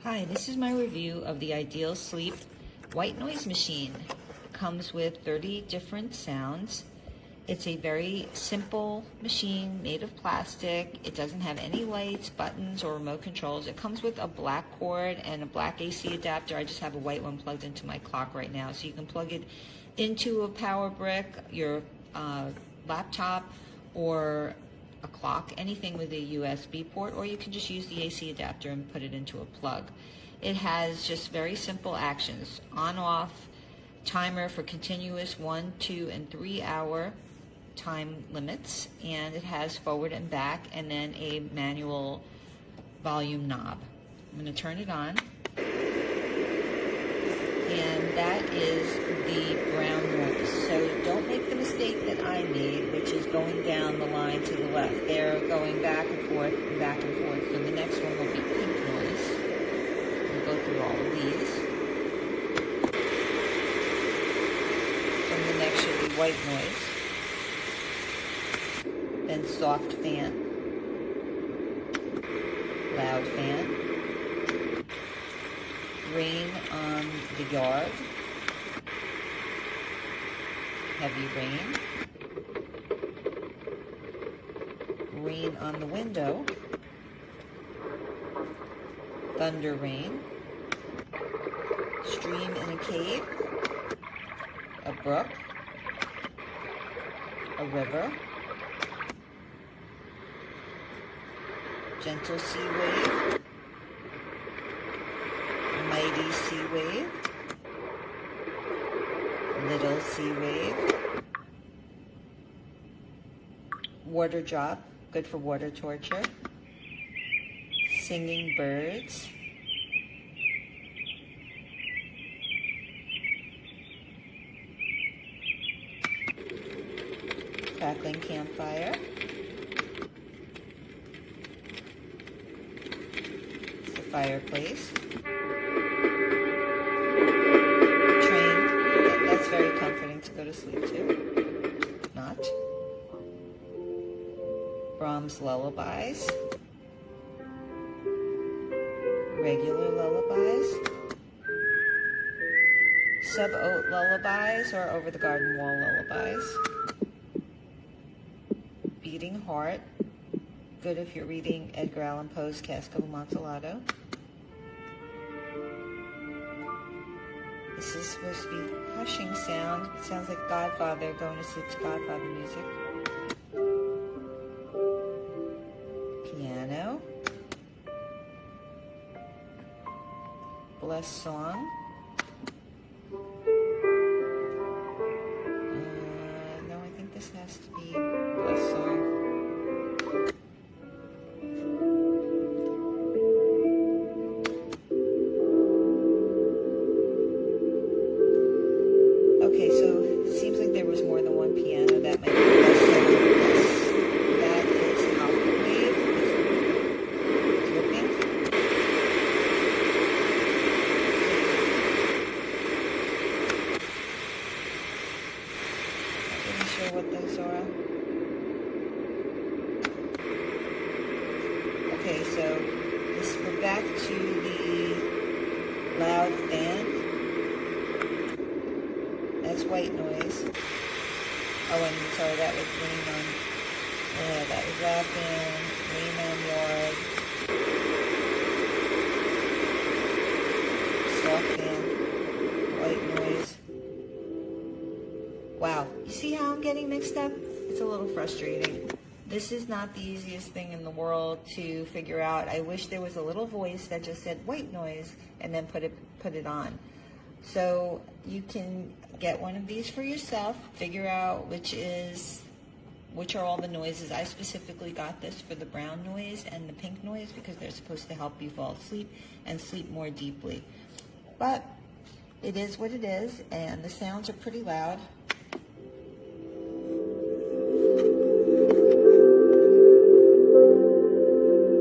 Hi, this is my review of the iDealSleep white noise machine. It comes with 30 different sounds. It's a very simple machine made of plastic. It doesn't have any lights, buttons, or remote controls. It comes with a black cord and a black AC adapter. I just have a white one plugged into my clock right now. So you can plug it into a power brick, your laptop, or a clock, anything with a USB port, or you can just use the AC adapter and put it into a plug. It has just very simple actions: on, off, timer for continuous 1, 2, and 3 hour time limits, and it has forward and back, and then a manual volume knob. I'm going to turn it on, and that is the brown noise. So don't make the mistake that I made, which is going down the line to the left. They're going back and forth and back and forth. So the next one will be pink noise. We'll go through all of these. Then the next should be white noise. Then soft fan. Loud fan. Rain on the yard. Heavy rain. Rain on the window. Thunder rain. Stream in a cave. A brook. A river. Gentle sea wave. Mighty sea wave. Little sea wave. Water drop, good for water torture. Singing birds. Crackling campfire. It's the fireplace. That's very comforting to go to sleep to. Not. Brahms lullabies. Regular lullabies. Sub-oat lullabies or over the garden wall lullabies. Beating heart. Good if you're reading Edgar Allan Poe's Cask of Amontillado. This is supposed to be hushing sound. It sounds like Godfather going to sleep to Godfather music. Piano. Bless song. No, I think this has to be Bless song. Okay, so it seems like there was more than one piano. That might be less than this. That is alpha wave. Dripping. Not really sure what those are. Okay, so we're back to the loud fan. That's white noise. Oh, and sorry, that was rain on. Yeah, that was that fan. Rain on yard. Soft fan. White noise. Wow. You see how I'm getting mixed up? It's a little frustrating. This is not the easiest thing in the world to figure out. I wish there was a little voice that just said white noise and then put it on. So you can get one of these for yourself, figure out which are all the noises. I specifically got this for the brown noise and the pink noise because they're supposed to help you fall asleep and sleep more deeply. But it is what it is, and the sounds are pretty loud.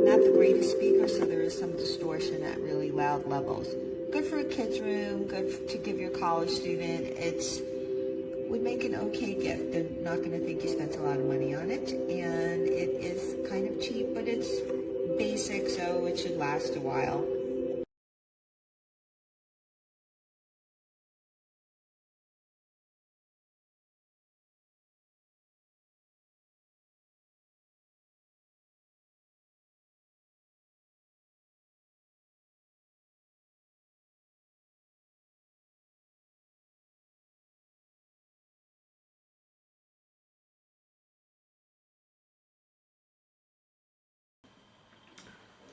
Not the greatest speaker, so there is some distortion at really loud levels. Good for a kid's room, good to give your college student. Would make an okay gift. They're not going to think you spent a lot of money on it, and it is kind of cheap, but it's basic, so it should last a while.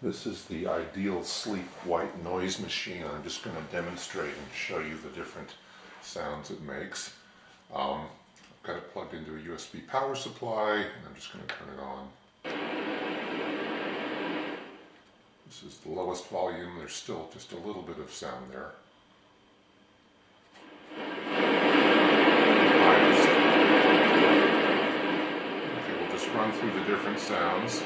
This is the iDealSleep white noise machine. I'm just going to demonstrate and show you the different sounds it makes. I've got it plugged into a USB power supply, and I'm just going to turn it on. This is the lowest volume. There's still just a little bit of sound there. Highest. Okay, we'll just run through the different sounds.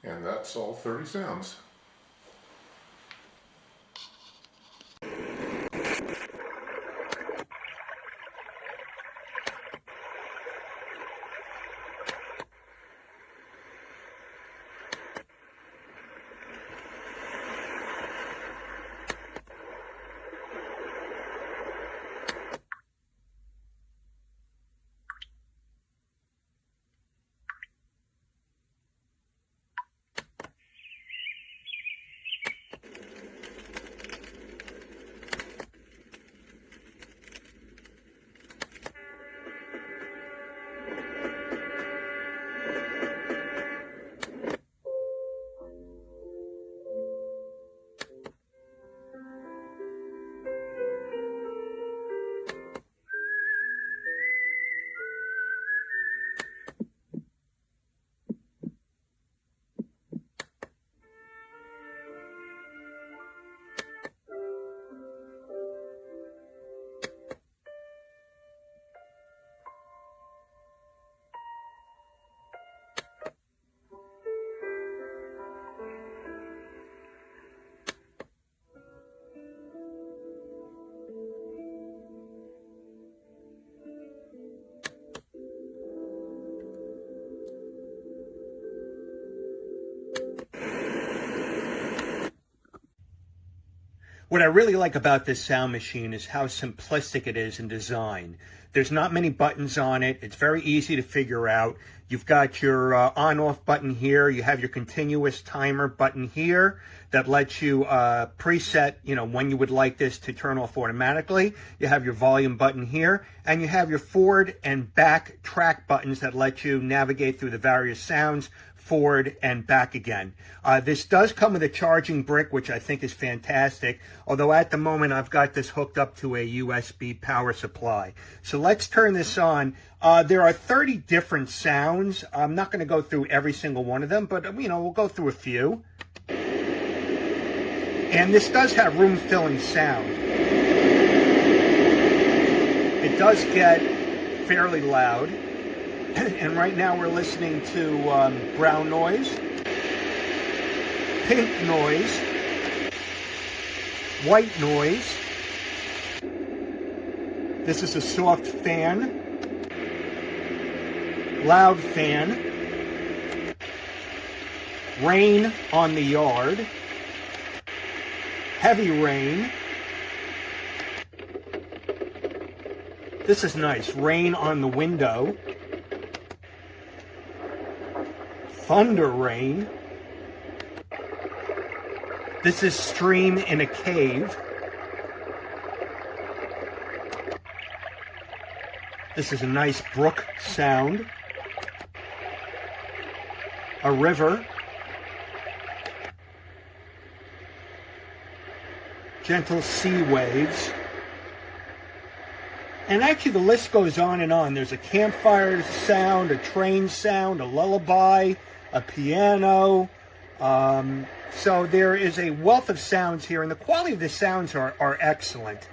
And that's all 30 sounds. What I really like about this sound machine is how simplistic it is in design. There's not many buttons on it. It's very easy to figure out. You've got your on-off button here. You have your continuous timer button here that lets you preset, when you would like this to turn off automatically. You have your volume button here, and you have your forward and back track buttons that let you navigate through the various sounds, forward and back again. This does come with a charging brick, which I think is fantastic, although at the moment I've got this hooked up to a USB power supply. So let's turn this on. There are 30 different sounds. I'm not going to go through every single one of them, but we'll go through a few. And this does have room-filling sound. It does get fairly loud. And right now we're listening to brown noise, pink noise, white noise. This is a soft fan, loud fan, rain on the yard, heavy rain. This is nice, rain on the window, thunder rain. This is stream in a cave. This is a nice brook sound. A river. Gentle sea waves. And actually the list goes on and on. There's a campfire sound, a train sound, a lullaby, a piano. So there is a wealth of sounds here, and the quality of the sounds are excellent.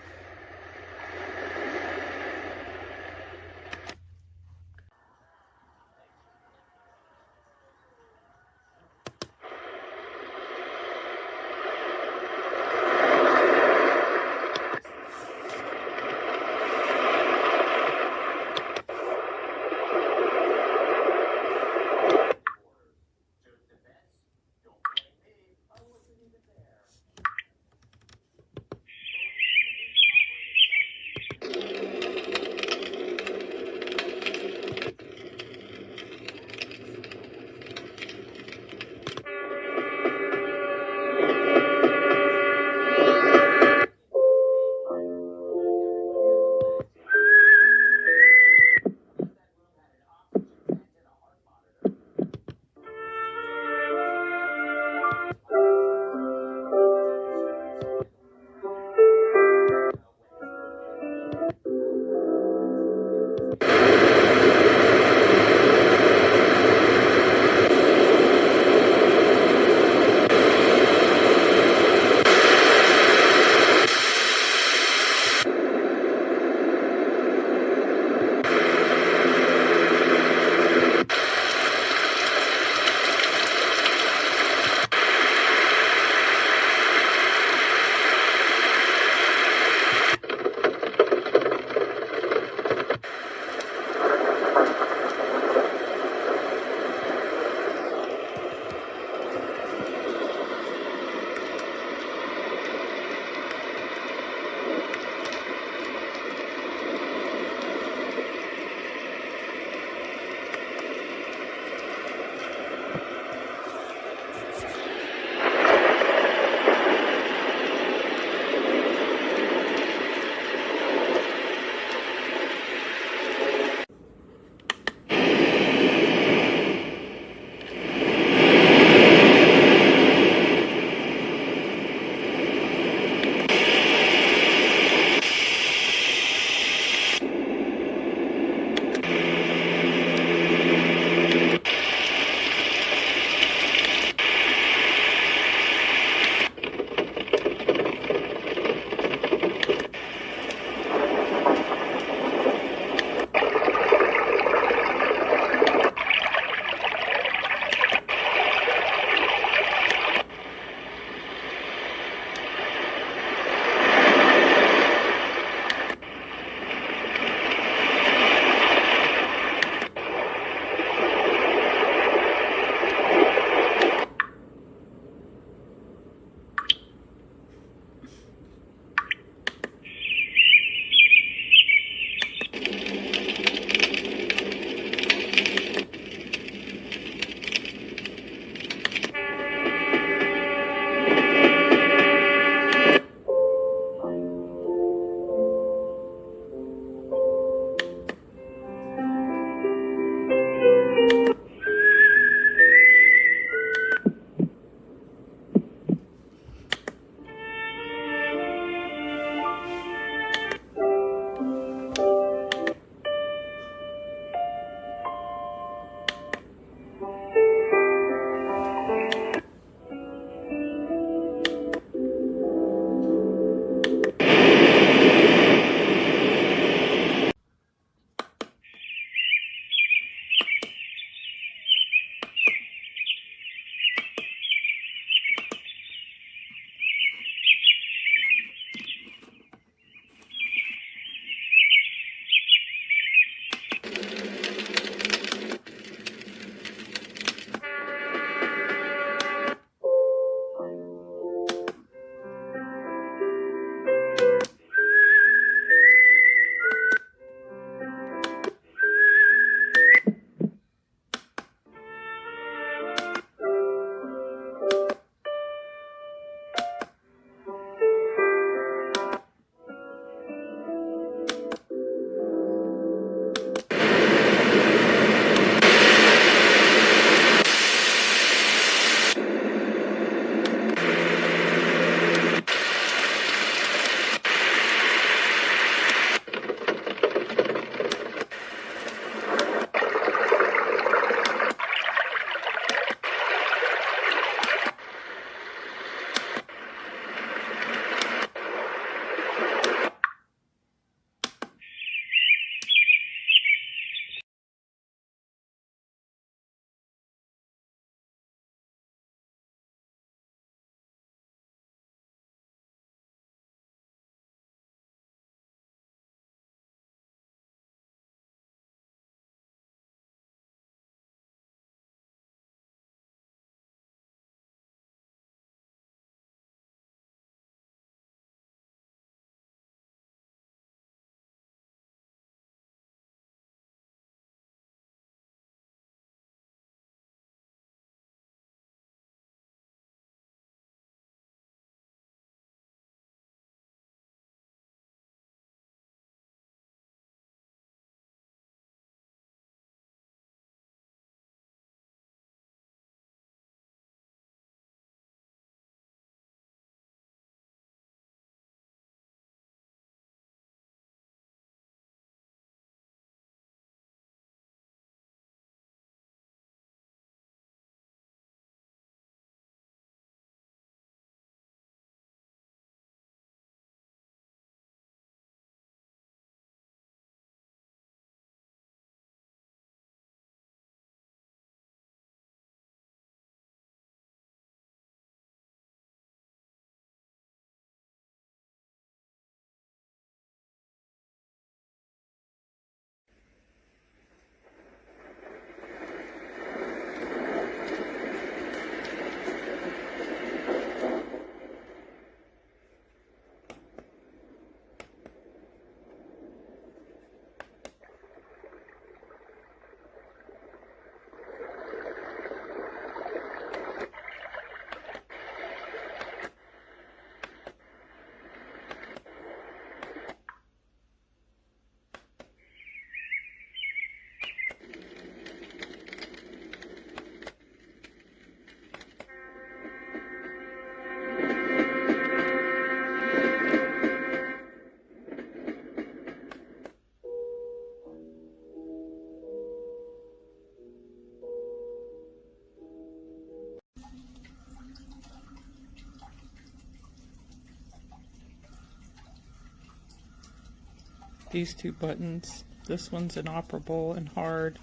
these two buttons. This one's inoperable and hard.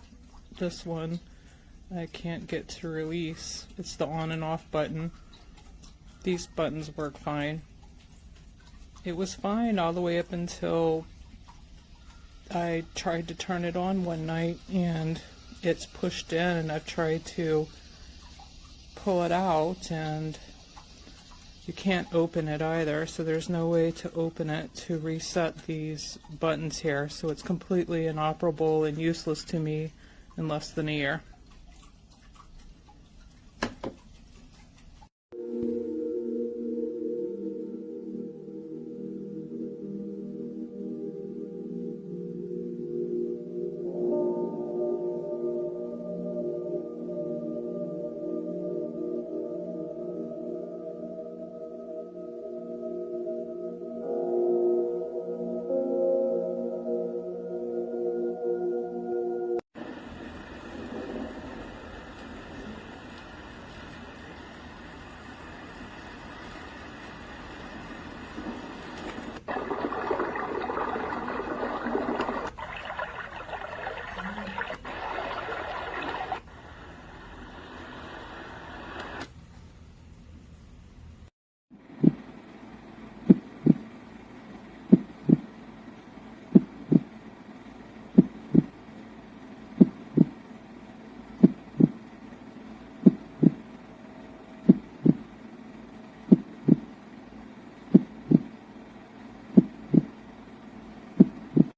This one I can't get to release. It's the on and off button. These buttons work fine. It was fine all the way up until I tried to turn it on one night and it's pushed in, and I've tried to pull it out and you can't open it either, so there's no way to open it to reset these buttons here, so it's completely inoperable and useless to me in less than a year.